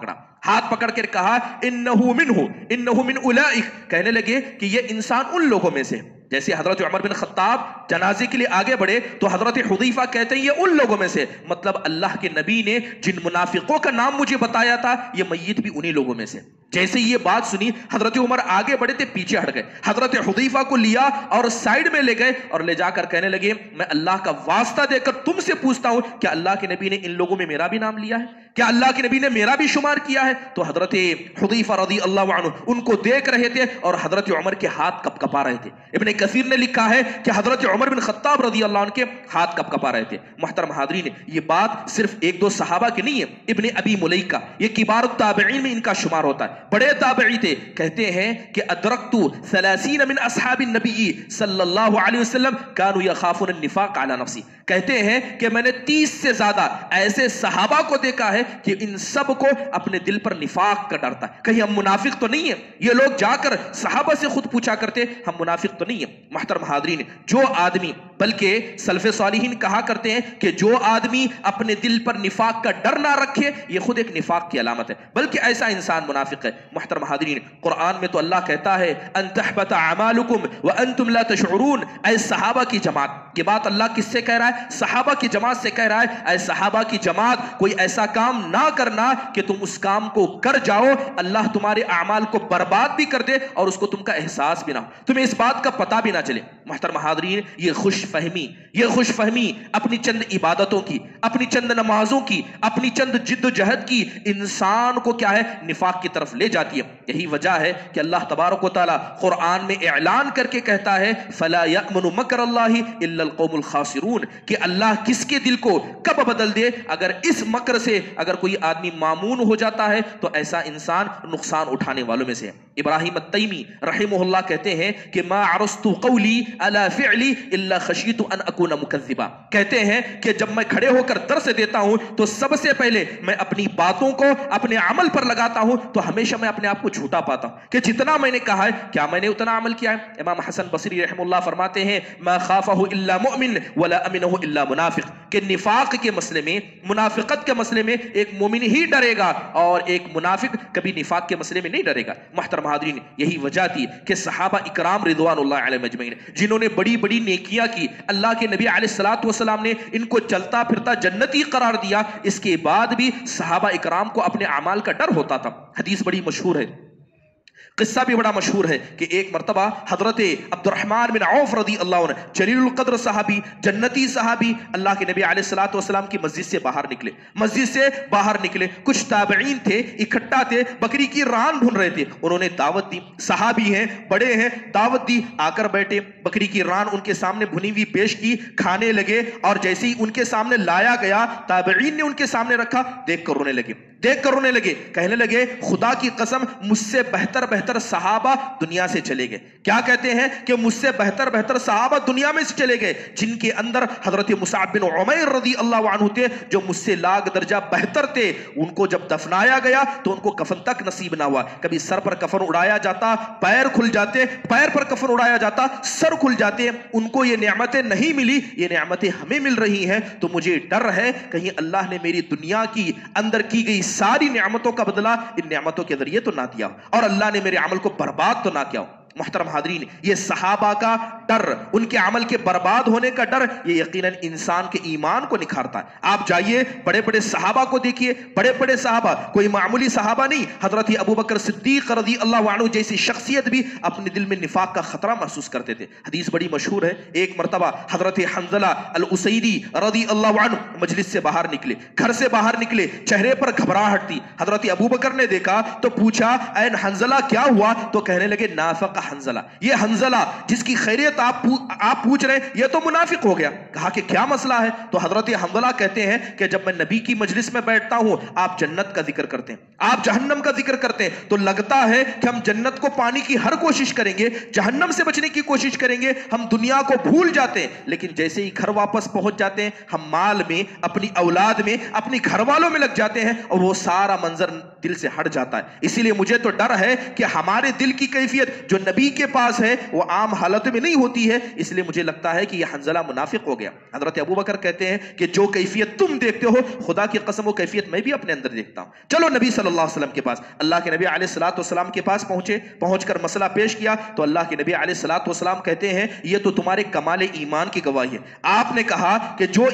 A: پکڑ کر کہا، انہو من اولئک، کہنے لگے کہ یہ انسان ان لوگوں میں سے. جیسے حضرت عمر بن خطاب جنازے کے لیے آگے بڑھے تو حضرت حذیفہ کہتے ہیں یہ ان لوگوں میں سے، مطلب اللہ کے نبی نے جن منافقوں کا نام مجھے بتایا تھا یہ میت بھی انہی لوگوں میں سے. جیسے یہ بات سنی حضرت عمر آگے بڑھے تھے، پیچھے ہٹ گئے. حضرت حذیفہ کو لیا اور سائیڈ میں لے گئے اور لے جا کر کہنے لگے، میں اللہ کا واسطہ دے کر تم سے پوچھتا ہوں، کیا اللہ کے نبی نے ان لوگوں میں میرا بھی نام لیا ہے؟ کیا اللہ کے نبی نے میرا بھی شمار کیا ہے؟ تو حضرت حذیفہ رضی اللہ عنہ ان کو دیکھ رہے تھے اور حضرت عمر کے ہاتھ کپا رہے تھے. ابن کثیر نے لکھا ہے کہ حضرت عمر بن خطاب رضی اللہ عنہ کے ہاتھ کپا رہے تھے. محترم حاضرین، یہ بات صرف ایک دو صحابہ کی نہیں ہے. ابن ابی ملیکہ یہ کبار التابعین میں ان کا شمار ہوتا ہے، بڑے تابعی تھے. کہتے ہیں کہ ادرکت 30 من اصحاب النبی صلی اللہ علیہ وسلم كانوا يخافون النفاق على نفسی. کہتے ہیں کہ میں نے 30 سے زیادہ ایسے صحابہ کو دیکھا ہے کہ ان سب کو اپنے دل پر نفاق کا ڈر تھا، کہیں ہم منافق تو نہیں ہیں. یہ لوگ جا کر صحابہ سے خود پوچھا کرتے، ہم منافق تو نہیں ہیں. محترم حاضرین، جو آدمی، بلکہ سلف صالحین کہا کرتے ہیں کہ جو آدمی اپنے دل پر نفاق کا ڈر نہ رکھے یہ خود ایک نفاق کی علامت ہے، بلکہ ایسا انسان منافق ہے. محترم حاضرین، قرآن میں تو اللہ کہتا ہے ان تحبط اعمالکم وانتم لا تشعرون. اے صحابہ کی جماعت، یہ بات اللہ کس سے کہہ رہا ہے؟ صحابہ کی جماعت سے کہہ رہا ہے، اے صحابہ کی جماعت، کوئی ایسا کام نہ کرنا کہ تم اس کام کو کر جاؤ، اللہ تمہارے اعمال کو برباد بھی کر دے اور اس کو تم کا احساس بھی نہ ہو، تمہیں اس بات کا پتہ بھی نہ چلے. محترم حاضرین، یہ خوش فہمی اپنی چند عبادتوں کی، اپنی چند نمازوں کی، اپنی چند جد و جہد کی انسان کو کیا ہے؟ نفاق کی طرف لے جاتی ہے. یہی وجہ ہے کہ اللہ تبارک و تعالی قرآن میں اعلان کر کے کہتا ہے فلا یأمن مکر اللہ الا القوم الخاسرون، کہ اللہ کس کے دل کو کب بدل دے. اگر اس مکر سے اگر کوئی آدمی مامون ہو جاتا ہے تو ایسا انسان نقصان اٹھانے والوں میں سے ہے. ابراہیم التیمی رحمہ اللہ کہتے ہیں کہ ما عرضت قولی علی فعلی الا خشیت ان اکون مکذبا. کہتے ہیں کہ جب میں کھڑے ہو کر درس دیتا ہوں تو سب سے پہلے میں اپنی باتوں کو اپنے عمل پر لگاتا ہوں تو ہمیشہ میں اپنے آپ کو جھوٹا پاتا ہوں کہ جتنا میں نے کہا ہے کیا میں نے اتنا عمل کیا ہے. امام حسن بصری رحمہ اللہ فرماتے ہیں ما خافہ الا مؤمن ولا امنہ الا منافق، کہ نفاق کے مسئلے میں، منافقت کے مسئلے میں ایک مومن ہی ڈرے گا اور ایک منافق کبھی نفاق کے مسئلے میں نہیں ڈرے گا. محترم حاضرین، یہی وجہ تھی کہ صحابہ اکرام رضوان اللہ علیہم اجمعین جنہوں نے بڑی بڑی نیکیاں کی، اللہ کے نبی علیہ الصلوۃ والسلام نے ان کو چلتا پھرتا جنتی قرار دیا، اس کے بعد بھی صحابہ اکرام کو اپنے اعمال کا ڈر ہوتا تھا. حدیث بڑی مشہور ہے، قصہ بھی بڑا مشہور ہے کہ ایک مرتبہ حضرت عبد الرحمن بن عوف رضی اللہ عنہ، جلیل القدر صحابی، جنتی صحابی، اللہ کے نبی علیہ الصلوۃ والسلام کی مسجد سے باہر نکلے. کچھ تابعین تھے، اکٹھا تھے، بکری کی ران ڈھونڈ رہے تھے. انہوں نے دعوت دی، صحابی ہیں، بڑے ہیں، دعوت دی، آ کر بیٹھے. بکری کی ران ان کے سامنے بھنی ہوئی پیش کی، کھانے لگے اور جیسے ہی ان کے سامنے لایا گیا تابعین نے ان کے سامنے رکھا، دیکھ کر رونے لگے، کہنے لگے خدا کی قسم مجھ سے بہتر صحابہ دنیا سے چلے گئے. کیا کہتے ہیں کہ مجھ سے بہتر صحابہ دنیا میں سے چلے گئے، جن کے اندر حضرت مصعب بن عمیر رضی اللہ عنہ تھے جو مجھ سے لاکھ درجہ بہتر تھے. ان کو جب دفنایا گیا تو ان کو کفن تک نصیب نہ ہوا. کبھی سر پر کفن اڑایا جاتا، پیر کھل جاتے، پیر پر کفن اڑایا جاتا، سر کھل جاتے. ان کو یہ نعمتیں نہیں ملی، یہ نعمتیں ہمیں مل رہی ہیں. تو مجھے ڈر ہے کہیں اللہ نے میری دنیا کی اندر کی گئی ساری نعمتوں کا بدلہ ان نعمتوں کے ذریعے تو نہ دیا اور اللہ نے میرے عمل کو برباد تو نہ کیا ہو۔ محترم حاضرین، یہ صحابہ کا ڈر، ان کے عمل کے برباد ہونے کا ڈر، یہ یقیناً انسان کے ایمان کو نکھارتا ہے۔ آپ جائیے بڑے بڑے صحابہ کو دیکھیے، بڑے بڑے صحابہ، کوئی معمولی صحابہ نہیں، حضرت ابو بکر صدیق رضی اللہ عنہ جیسی شخصیت بھی اپنے دل میں نفاق کا خطرہ محسوس کرتے تھے۔ حدیث بڑی مشہور ہے، ایک مرتبہ حضرت حنظلہ الاسیدی رضی اللہ عنہ مجلس سے باہر نکلے، گھر سے باہر نکلے، چہرے پر گھبراہٹ تھی۔ حضرت ابو بکر نے دیکھا تو پوچھا، اے حنظلہ کیا ہوا؟ تو کہنے لگے، نافق حنظلہ، یہ حنظلہ جس کی خیریت آپ پوچھ رہے ہیں، یہ تو منافق ہو گیا۔ کہا کہ کیا مسئلہ ہے؟ تو حضرت حنظلہ کہتے ہیں کہ جب میں نبی کی مجلس میں بیٹھتا ہوں، آپ جنت کا ذکر کرتے ہیں، آپ جہنم کا ذکر کرتے ہیں، تو لگتا ہے کہ ہم جنت کو پانے کی ہر کوشش کریں گے، جہنم سے بچنے کی کوشش کریں گے، ہم دنیا کو بھول جاتے ہیں، لیکن جیسے ہی گھر واپس پہنچ جاتے ہیں، ہم مال میں، اپنی اولاد میں، اپنی گھر والوں میں لگ جاتے ہیں اور وہ سارا منظر دل سے ہٹ جاتا ہے۔ اسی لیے مجھے تو ڈر ہے کہ ہمارے دل کی کیفیت جو نبی کے پاس ہے وہ عام حالت میں نہیں ہوتی ہے، اس لیے مجھے لگتا ہے کہ یہ حنظلہ منافق ہو گیا۔ حضرت ابو بکر کہتے ہیں کہ جو کیفیت تم دیکھتے ہو، خدا کی قسم وہ کیفیت میں بھی اپنے اندر دیکھتا ہوں۔ چلو نبی صلی اللہ علیہ وسلم کے پاس، اللہ کے نبی علیہ الصلوۃ والسلام کے پاس پہنچے، پہنچ کر مسئلہ پیش کیا تو اللہ کے نبی علیہ الصلوۃ والسلام کہتے ہیں، یہ تو تمہارے کمال ایمان کی گواہی ہے۔ آپ نے کہا کہ جو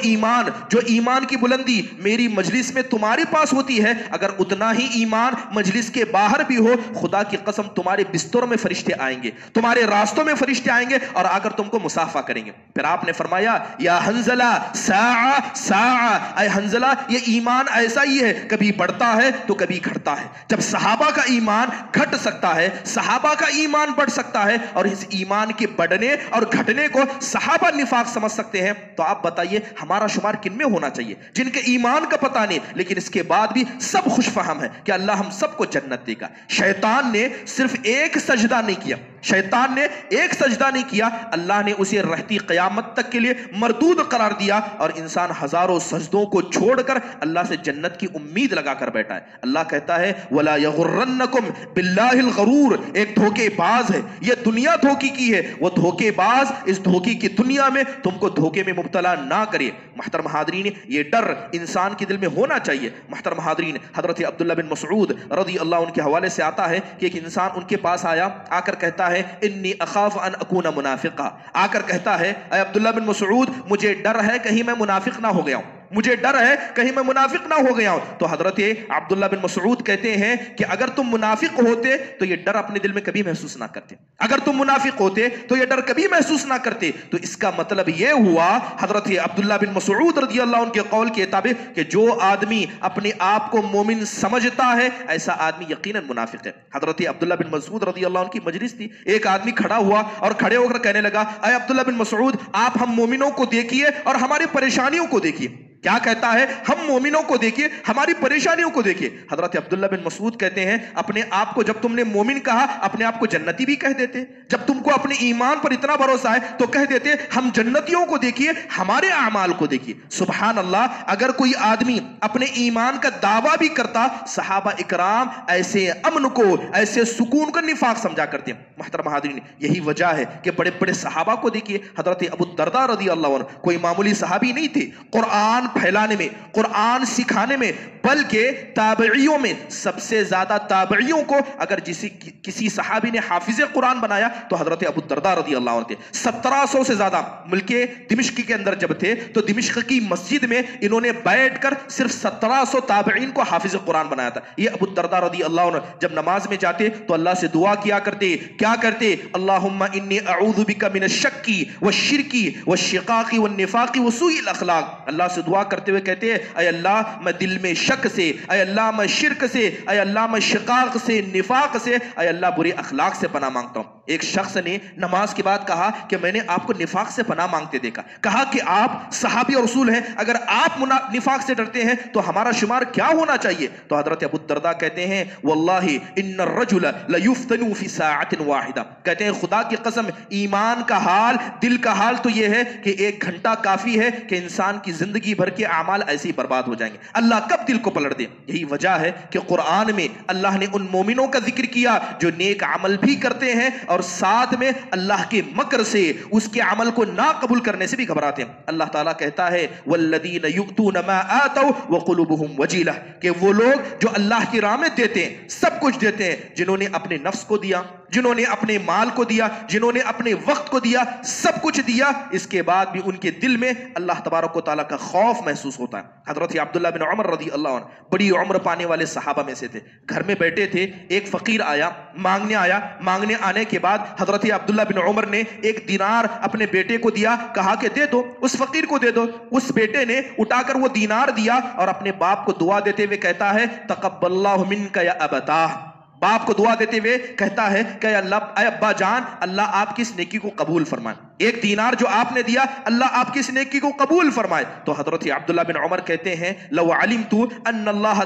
A: ایمان کی بلندی میری مجلس میں تمہارے پاس ہوتی ہے، اگر اتنا ہی ایمان مجلس کے باہر بھی ہو، خدا کی قسم تمہارے بستروں میں فرشتے آئیں گے، تمہارے راستوں میں فرشتے آئیں گے اور آ کر تم کو مصافحہ کریں گے۔ پھر آپ نے فرمایا، یا حنظلہ ساعہ ساعہ، اے حنظلہ یہ ایمان ایسا ہی ہے، کبھی بڑھتا ہے تو کبھی گھٹتا ہے۔ جب صحابہ کا ایمان گھٹ سکتا ہے، صحابہ کا ایمان بڑھ سکتا ہے، اور اس ایمان کے بڑھنے اور گھٹنے کو صحابہ نفاق سمجھ سکتے ہیں، تو آپ بتائیے ہمارا شمار کن میں ہونا چاہیے، جن کے ایمان کا پتہ نہیں لیکن اس کے بعد بھی سب خوش فہم ہے کہ اللہ ہم سب کو جنت دے گا۔ شیطان نے صرف ایک سجدہ نہیں کیا، شیطان نے ایک سجدہ نہیں کیا، اللہ نے اسے رہتی قیامت تک کے لیے مردود قرار دیا، اور انسان ہزاروں سجدوں کو چھوڑ کر اللہ سے جنت کی امید لگا کر بیٹھا ہے۔ اللہ کہتا ہے، وَلَا يَغُرَّنَّكُمْ بِاللَّهِ الْغَرُورُ، ایک دھوکے باز ہے، یہ دنیا دھوکی کی ہے، وہ دھوکے باز اس دھوکی کی دنیا میں تم کو دھوکے میں مبتلا نہ کرے۔ محترم حاضرین، یہ ڈر انسان کے دل میں ہونا چاہیے۔ محترم حاضرین، حضرت عبداللہ بن مسعود رضی اللہ عنہ کے حوالے سے آتا ہے کہ ایک انسان ان کے پاس آیا، آ کر کہتا ہے، انی اخاف ان اکون منافقا، آ کر کہتا ہے، اے عبداللہ بن مسعود مجھے ڈر ہے کہیں میں منافق نہ ہو گیا ہوں، مجھے ڈر ہے کہیں میں منافق نہ ہو گیا ہوں۔ تو حضرت عبداللہ بن مسعود کہتے ہیں کہ اگر تم منافق ہوتے تو یہ ڈر اپنے دل میں کبھی محسوس نہ کرتے، اگر تم منافق ہوتے تو یہ ڈر کبھی محسوس نہ کرتے۔ تو اس کا مطلب یہ ہوا حضرت عبداللہ بن مسعود رضی اللہ عنہ کے قول کے مطابق کہ جو آدمی اپنے آپ کو مومن سمجھتا ہے، ایسا آدمی یقیناً منافق ہے۔ حضرت عبداللہ بن مسعود رضی اللہ عنہ کی مجلس تھی، ایک آدمی کھڑا ہوا اور کھڑے ہو کر کہنے لگا، اے عبداللہ بن مسعود آپ ہم مومنوں کو دیکھیے اور ہماری پریشانیوں کو دیکھیے۔ کیا کہتا ہے؟ ہم مومنوں کو دیکھیے، ہماری پریشانیوں کو دیکھیے۔ حضرت عبداللہ بن مسعود کہتے ہیں، اپنے آپ کو جب تم نے مومن کہا، اپنے آپ کو جنتی بھی کہہ دیتے، جب تم کو اپنے ایمان پر اتنا بھروسہ ہے تو کہہ دیتے ہم جنتیوں کو دیکھیے، ہمارے اعمال کو دیکھیے۔ سبحان اللہ، اگر کوئی آدمی اپنے ایمان کا دعویٰ بھی کرتا، صحابہ اکرام ایسے امن کو، ایسے سکون کو نفاق سمجھا کرتے ہیں۔ محترم حاضرین، یہی وجہ ہے کہ بڑے بڑے صحابہ کو دیکھیے، حضرت ابو الدرداء رضی اللہ عنہ کوئی معمولی صحابی نہیں تھے، قرآن پھیلانے میں، قرآن سکھانے میں، بلکہ تابعیوں میں سب سے زیادہ تابعیوں کو اگر کسی صحابی نے حافظ قرآن بنایا تو حضرت ابو الدرداء رضی اللہ عنہ تھے۔ 1700 سے زیادہ ملک دمشق کے اندر جب تھے تو دمشق کی مسجد میں انہوں نے بیٹھ کر صرف 1700 تابعین کو حافظ قرآن بنایا تھا۔ یہ ابو الدرداء رضی اللہ عنہ جب نماز میں جاتے تو اللہ سے دعا کیا کرتے، کیا کرتے؟ اللہم انی اعوذ بک من الشک والشرک والشقاق والنفاق وسوء الاخلاق۔ اللہ سے دعا کرتے ہوئے کہتے ہیں، اے اللہ میں دل میں شک سے، اے اللہ میں شرک سے، اے اللہ میں شقاق سے، نفاق سے، اے اللہ برے اخلاق سے پناہ مانگتا ہوں۔ ایک شخص نے نماز کے بعد کہا کہ میں نے آپ کو نفاق سے پناہ مانگتے دیکھا، کہا کہ آپ صحابی اور رسول ہیں، اگر آپ نفاق سے ڈرتے ہیں تو ہمارا شمار کیا ہونا چاہیے؟ تو حضرت ابو الدرداء کہتے ہیں، واللہ ان الرجل لیفتن فی ساعۃ واحدۃ، واحدہ. کہتے ہیں خدا کی قسم ایمان کا حال، دل کا حال تو یہ ہے کہ 1 گھنٹہ کافی ہے کہ انسان کی زندگی بھر کے اعمال ایسے ہی برباد ہو جائیں گے. اللہ کب دل کو پلٹ دے. یہی وجہ ہے کہ قرآن میں اللہ نے ان مومنوں کا ذکر کیا جو نیک عمل بھی کرتے ہیں اور ساتھ میں اللہ کے مکر سے، اس کے عمل کو نہ قبول کرنے سے بھی گھبراتے ہیں. اللہ تعالیٰ کہتا ہے والذین یؤتون ما آتوا وقلوبهم وجیلہ، کہ وہ لوگ جو اللہ کی راہ میں دیتے ہیں، سب کچھ دیتے ہیں، جنہوں نے اپنے نفس کو دیا، جنہوں نے اپنے مال کو دیا، جنہوں نے اپنے وقت کو دیا، سب کچھ دیا، اس کے بعد بھی ان کے دل میں اللہ تبارک و تعالیٰ کا خوف محسوس ہوتا ہے. حضرت عبداللہ بن عمر رضی اللہ عنہ بڑی عمر پانے والے صحابہ میں سے تھے. گھر میں بیٹھے تھے، ایک فقیر آیا، مانگنے آنے کے بعد حضرت عبداللہ بن عمر نے 1 دینار اپنے بیٹے کو دیا، کہا کہ دے دو، اس فقیر کو دے دو. اس بیٹے نے اٹھا کر وہ دینار دیا اور اپنے باپ کو دعا دیتے ہوئے کہتا ہے تقبل اللہ منک یا ابتاہ. باپ کو دعا دیتے ہوئے کہتا ہے کہ اے ابا جان، اللہ آپ کی اس نیکی کو قبول فرمائے. 1 دینار جو آپ نے دیا، اللہ آپ کی اس نیکی کو قبول فرمائے. تو حضرت عبداللہ بن عمر کہتے ہیں لو علمت ان اللہ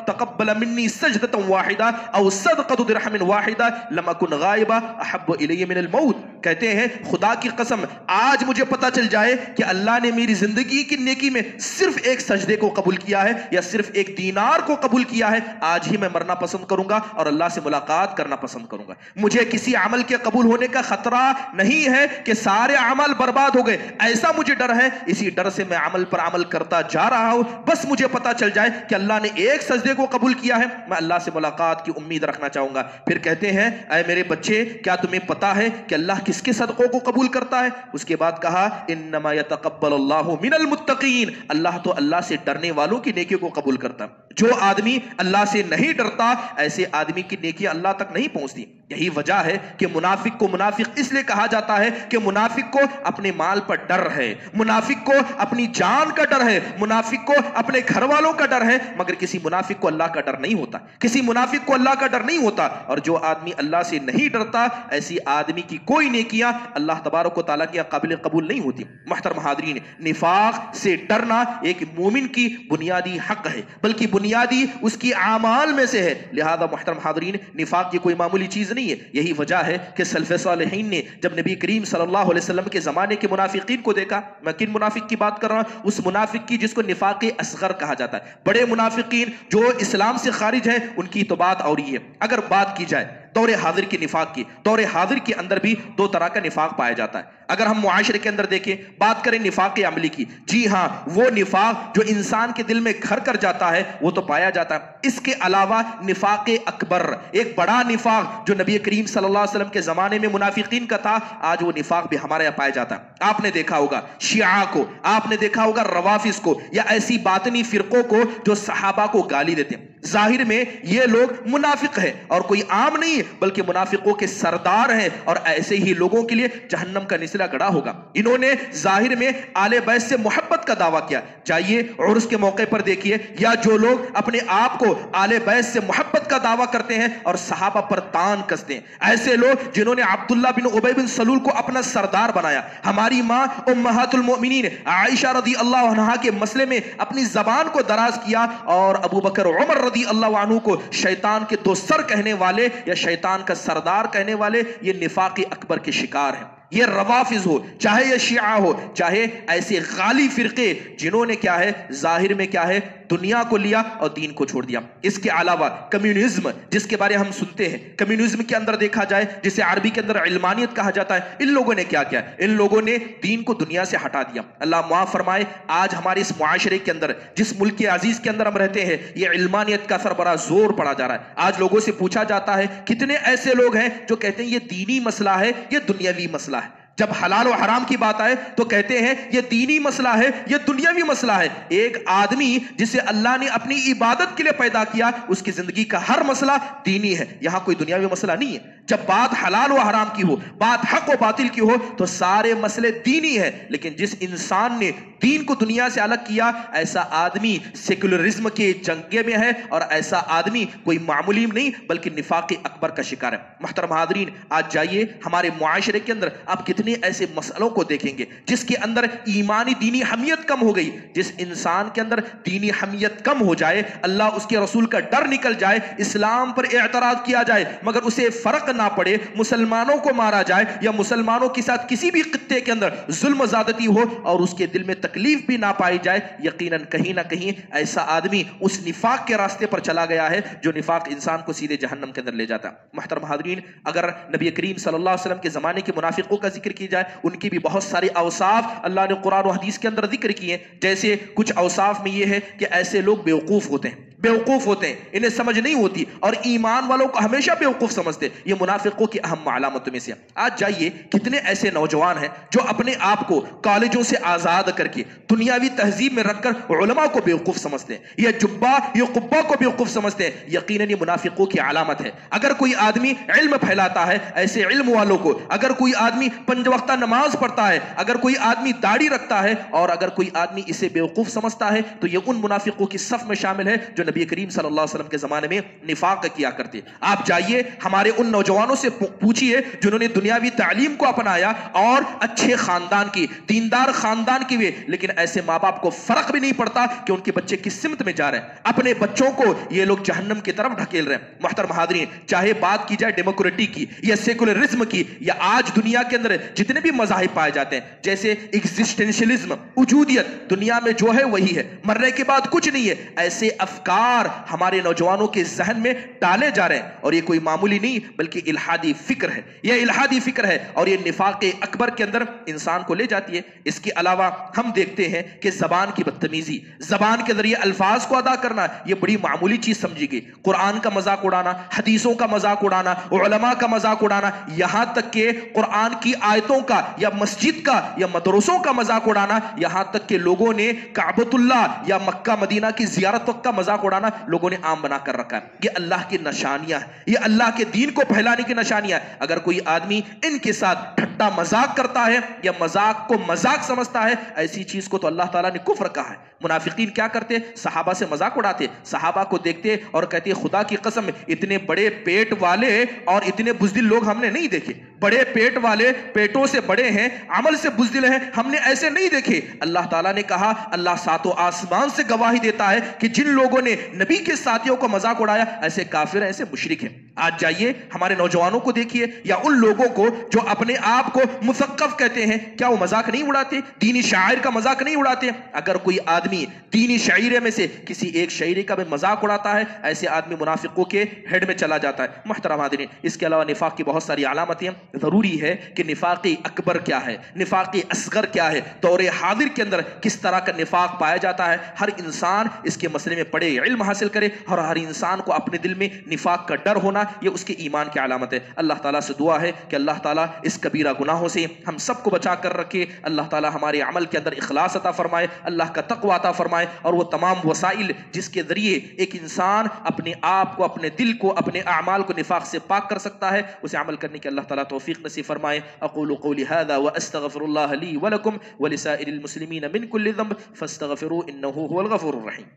A: تقبل منی سجدۃ واحدہ او صدقۃ درہم واحدہ لم اکن غائبا احب الی من الموت. کہتے ہیں خدا کی قسم آج مجھے پتا چل جائے کہ اللہ نے میری زندگی کی نیکی میں صرف 1 سجدے کو قبول کیا ہے یا صرف 1 دینار کو قبول کیا ہے، آج ہی میں مرنا پسند کروں گا اور اللہ سے ملاقات کرنا پسند کروں گا. مجھے کسی عمل کے قبول ہونے کا خطرہ نہیں ہے کہ سارے عمل برباد ہو گئے، ایسا مجھے ڈر ہے. اسی ڈر سے میں عمل پر عمل کرتا جا رہا ہوں. بس مجھے پتا چل جائے کہ اللہ نے 1 سجدے کو قبول کیا ہے، میں اللہ سے ملاقات کی امید رکھنا چاہوں گا. پھر کہتے ہیں اے میرے بچے، کیا تمہیں پتا ہے کہ اللہ کس کے صدقوں کو قبول کرتا ہے؟ اس کے بعد کہا انما یتقبل اللہ من المتقین، اللہ تو اللہ سے ڈرنے والوں کی نیکی کو قبول کرتا ہے. جو آدمی اللہ سے نہیں ڈرتا، ایسے آدمی کی نیکی اللہ تک نہیں پہنچتی. یہی وجہ ہے کہ منافق کو منافق اس لیے کہا جاتا ہے کہ منافق کو اپنے مال پر ڈر ہے، منافق کو اپنی جان کا ڈر ہے، منافق کو اپنے گھر والوں کا ڈر ہے، مگر کسی منافق کو اللہ کا ڈر نہیں ہوتا، کسی منافق کو اللہ کا ڈر نہیں ہوتا. اور جو آدمی اللہ سے نہیں ڈرتا، ایسی آدمی کی کوئی نیکیاں اللہ تبارک و تعالیٰ کی قابل قبول نہیں ہوتی. محترم حاضرین، نفاق سے ڈرنا ایک مومن کی بنیادی حق ہے، بلکہ بنیادی اس کی اعمال میں سے ہے. لہذا محترم حاضرین، نفاق کی کوئی معمولی چیز نہیں ہے. یہی وجہ ہے کہ سلف صالحین نے جب نبی کریم صلی اللہ علیہ وسلم کے زمانے کے منافقین کو دیکھا، میں کن منافق کی بات کر رہا ہوں؟ اس منافق کی جس کو نفاق اصغر کہا جاتا ہے. بڑے منافقین جو اسلام سے خارج ہیں، ان کی تو بات اور ہی ہے. اگر بات کی جائے دور حاضر کی نفاق کی، دور حاضر کے اندر بھی 2 طرح کا نفاق پایا جاتا ہے. اگر ہم معاشرے کے اندر دیکھیں، بات کریں نفاق عملی کی، جی ہاں، وہ نفاق جو انسان کے دل میں گھر کر جاتا ہے وہ تو پایا جاتا ہے. اس کے علاوہ نفاق اکبر، ایک بڑا نفاق جو نبی کریم صلی اللہ علیہ وسلم کے زمانے میں منافقین کا تھا، آج وہ نفاق بھی ہمارے یہاں پایا جاتا ہے. آپ نے دیکھا ہوگا شیعہ کو، آپ نے دیکھا ہوگا روافض کو، یا ایسی باطنی فرقوں کو جو صحابہ کو گالی دیتے ہیں. ظاہر میں یہ لوگ منافق ہیں اور کوئی عام نہیں ہے، بلکہ منافقوں کے سردار ہیں، اور ایسے ہی لوگوں کے لیے جہنم کا نسلہ گڑا ہوگا. انہوں نے ظاہر میں آل بیت سے محبت کا دعویٰ کیا. چاہیے عرس کے موقع پر دیکھیے، یا جو لوگ اپنے آپ کو آل بیت سے محبت کا دعویٰ کرتے ہیں اور صحابہ پر تان کستے ہیں، ایسے لوگ جنہوں نے عبداللہ بن ابی بن سلول کو اپنا سردار بنایا، ہماری ماں امہات المؤمنین عائشہ رضی اللہ عنہا کے مسئلے میں اپنی زبان کو دراز کیا، اور ابو بکر عمر رضی اللہ عنہ کو شیطان کے 2 سر کہنے والے یا شیطان کا سردار کہنے والے، یہ نفاق اکبر کے شکار ہیں. یہ روافض ہو، چاہے یہ شیعہ ہو، چاہے ایسے غالی فرقے جنہوں نے کیا ہے ظاہر میں کیا ہے دنیا کو لیا اور دین کو چھوڑ دیا. اس کے علاوہ کمیونزم جس کے بارے ہم سنتے ہیں، کمیونزم کے اندر دیکھا جائے جسے عربی کے اندر علمانیت کہا جاتا ہے، ان لوگوں نے کیا کیا؟ ان لوگوں نے دین کو دنیا سے ہٹا دیا. اللہ معاف فرمائے، آج ہمارے اس معاشرے کے اندر، جس ملک کے عزیز کے اندر ہم رہتے ہیں، یہ علمانیت کا اثر بڑا زور پڑا جا رہا ہے. آج لوگوں سے پوچھا جاتا ہے کتنے ایسے لوگ ہیں جو کہتے ہیں یہ دینی مسئلہ ہے، یہ دنیاوی مسئلہ ہے. جب حلال و حرام کی بات آئے تو کہتے ہیں یہ دینی مسئلہ ہے، یہ دنیاوی مسئلہ ہے. ایک آدمی جسے اللہ نے اپنی عبادت کے لیے پیدا کیا، اس کی زندگی کا ہر مسئلہ دینی ہے، یہاں کوئی دنیاوی مسئلہ نہیں ہے. جب بات حلال و حرام کی ہو، بات حق و باطل کی ہو، تو سارے مسئلے دینی ہے. لیکن جس انسان نے دین کو دنیا سے الگ کیا، ایسا آدمی سیکولرزم کے جنگے میں ہے، اور ایسا آدمی کوئی معمولی نہیں بلکہ نفاق اکبر کا شکار ہے۔ محترم حاضرین، آج جائیے ہمارے معاشرے کے اندر آپ کتنے ایسے مسئلوں کو دیکھیں گے جس کے اندر ایمانی دینی حمیت کم ہو گئی۔ جس انسان کے اندر دینی حمیت کم ہو جائے، اللہ اس کے رسول کا ڈر نکل جائے، اسلام پر اعتراض کیا جائے مگر اسے فرق نہ پڑے، مسلمانوں کو مارا جائے یا مسلمانوں کے ساتھ کسی بھی خطے کے اندر ظلم زیادتی ہو اور اس کے دل میں تکلیف بھی نہ پائی جائے، یقیناً کہیں نہ کہیں ایسا آدمی اس نفاق کے راستے پر چلا گیا ہے جو نفاق انسان کو سیدھے جہنم کے اندر لے جاتا ہے۔ محترم حاضرین، اگر نبی کریم صلی اللہ علیہ وسلم کے زمانے کے منافقوں کا ذکر کی جائے، ان کی بھی بہت سارے اوصاف اللہ نے قرآن و حدیث کے اندر ذکر کیے ہیں۔ جیسے کچھ اوصاف میں یہ ہے کہ ایسے لوگ بیوقوف ہوتے ہیں، بیوقوف ہوتے ہیں، انہیں سمجھ نہیں ہوتی اور ایمان والوں کو ہمیشہ بیوقوف سمجھتے ہیں۔ یہ منافقوں کی اہم علامتوں میں سے۔ آج جائیے کتنے ایسے نوجوان ہیں جو اپنے آپ کو کالجوں سے آزاد کر کے دنیاوی تہذیب میں رکھ کر علماء کو بیوقوف سمجھتے ہیں، یہ جبہ یہ قبہ کو بیوقوف سمجھتے ہیں۔ یقیناً یہ منافقوں کی علامت ہے۔ اگر کوئی آدمی علم پھیلاتا ہے، ایسے علم والوں کو، اگر کوئی آدمی 5 وقتہ نماز پڑھتا ہے، اگر کوئی آدمی داڑھی رکھتا ہے اور اگر کوئی آدمی اسے بیوقوف سمجھتا ہے تو یہ ان منافقوں کی صف میں شامل ہے جو نبی کریم صلی اللہ علیہ وسلم کے زمانے میں نفاق کیا کرتے۔ آپ جائیے ہمارے ان نوجوانوں سے پوچھئے جنہوں نے دنیاوی تعلیم کو اپنایا اور اچھے خاندان کی، دیندار خاندان کی ہوئے، لیکن ایسے ماں باپ کو فرق بھی نہیں پڑتا کہ ان کے بچے کس سمت میں جا رہے ہیں، اپنے بچوں کو یہ لوگ جہنم کی طرف ڈھکیل رہے ہیں۔ محترم حاضرین، چاہے بات کی جائے ڈیموکریٹی کی یا سیکولرزم کی یا آج دنیا کے اندر جتنے بھی مذاہب پائے جاتے ہیں، جیسے ایگزسٹنشلزم، وجودیت، دنیا میں جو ہے وہی ہے، مرنے کے بعد کچھ نہیں ہے، ایسے افکار ہمارے نوجوانوں کے ذہن میں ڈالے جا رہے ہیں اور یہ کوئی معمولی نہیں بلکہ الحادی فکر ہے، یہ الحادی فکر ہے اور یہ نفاق اکبر کے اندر انسان کو لے جاتی ہے۔ اس کے علاوہ ہم دیکھتے ہیں کہ زبان کی بدتمیزی، زبان کے ذریعے الفاظ کو ادا کرنا، یہ بڑی معمولی چیز سمجھی گئی۔ قرآن کا مذاق اڑانا، حدیثوں کا مذاق اڑانا، علماء کا مذاق اڑانا، یہاں تک کہ قرآن کی آیتوں کا یا مسجد کا یا مدرسوں کا مذاق اڑانا، یہاں تک کہ لوگوں نے کعبۃ اللہ یا مکہ مدینہ کی زیارت وقت کا مذاق اڑانا لوگوں نے عام بنا کر رکھا ہے۔ یہ اللہ کی نشانیاں ہیں، یہ اللہ کے دین کو پھیلانے کی نشانیاں ہیں۔ اگر کوئی آدمی ان کے ساتھ ٹھٹا مذاق کرتا ہے یا مذاق کو مذاق سمجھتا ہے، ایسی چیز کو تو اللہ تعالیٰ نے کفر کہا ہے۔ منافقین کیا کرتے؟ صحابہ سے مذاق اڑاتے، صحابہ کو دیکھتے اور کہتے خدا کی قسم اتنے بڑے پیٹ والے اور اتنے بزدل لوگ ہم نے نہیں دیکھے، بڑے پیٹ والے، پیٹوں سے بڑے ہیں، عمل سے بزدل ہیں، ہم نے ایسے نہیں دیکھے۔ اللہ تعالیٰ نے کہا، اللہ ساتوں آسمان سے گواہی دیتا ہے کہ جن لوگوں نے نبی کے ساتھیوں کو مذاق اڑایا ایسے کافر ہیں، ایسے مشرک ہیں۔ آج جائیے ہمارے نوجوانوں کو دیکھیے یا ان لوگوں کو جو اپنے آپ کو مثقف کہتے ہیں، کیا وہ مذاق نہیں اڑاتے؟ دینی شاعر کا مذاق نہیں اڑاتے؟ اگر کوئی آدمی دینی شاعرے میں سے کسی ایک شاعری کا بھی مذاق اڑاتا ہے، ایسے آدمی منافقوں کے ہیڈ میں چلا جاتا ہے۔ محترم حاضرین، اس کے علاوہ نفاق کی بہت ساری علامتیں ہیں۔ ضروری ہے کہ نفاق اکبر کیا ہے، نفاق اصغر کیا ہے، دور حاضر کے اندر کس طرح کا نفاق پایا جاتا ہے، ہر انسان اس کے مسئلے میں پڑھے، علم حاصل کرے، اور ہر انسان کو اپنے دل میں نفاق کا ڈر ہونا یہ اس کے ایمان کی علامت ہے۔ اللہ تعالیٰ سے دعا ہے کہ اللہ تعالیٰ اس کبیرہ گناہوں سے ہم سب کو بچا کر رکھے، اللہ تعالیٰ ہمارے عمل کے اندر اخلاص عطا فرمائے، اللہ کا تقوی عطا فرمائے، اور وہ تمام وسائل جس کے ذریعے ایک انسان اپنے آپ کو، اپنے دل کو، اپنے اعمال کو نفاق سے پاک کر سکتا ہے، اسے عمل کرنے کی اللہ تعالیٰ توفیق نصیب فرمائے۔ اقول قولی هذا واستغفر الله لي ولكم ولسائر المسلمين من كل ذنب فاستغفروه انه هو الغفور الرحيم۔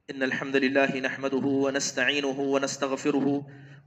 A: إن الحمد لله نحمده ونستعينه ونستغفره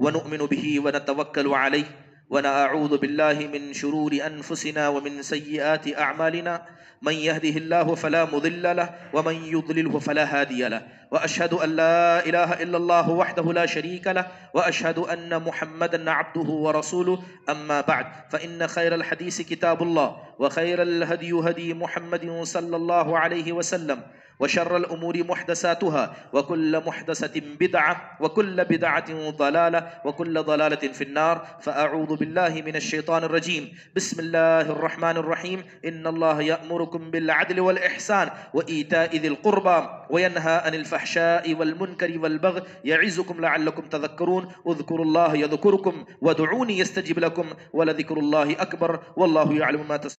A: ونؤمن به ونتوكل عليه ونعوذ بالله من شرور أنفسنا ومن سيئات أعمالنا، من يهده الله فلا مضل له ومن يضلله فلا هادي له، وأشهد أن لا إله إلا الله وحده لا شريك له، وأشهد أن محمدا عبده ورسوله، أما بعد فإن خير الحديث كتاب الله، وخير الهدي هدي محمد صلى الله عليه وسلم، وشر الأمور محدثاتها، وكل محدثة بدعة، وكل بدعة ضلالة، وكل ضلالة في النار، فأعوذ بالله من الشيطان الرجيم، بسم الله الرحمن الرحيم، إن الله يأمركم بالعدل والإحسان وإيتاء ذي القربى وينهى عن الفحشاء والمنكر والبغي يعظكم لعلكم تذكرون، اذكروا الله يذكركم وادعوني يستجب لكم ولذكر الله أكبر والله يعلم ما تصنعون۔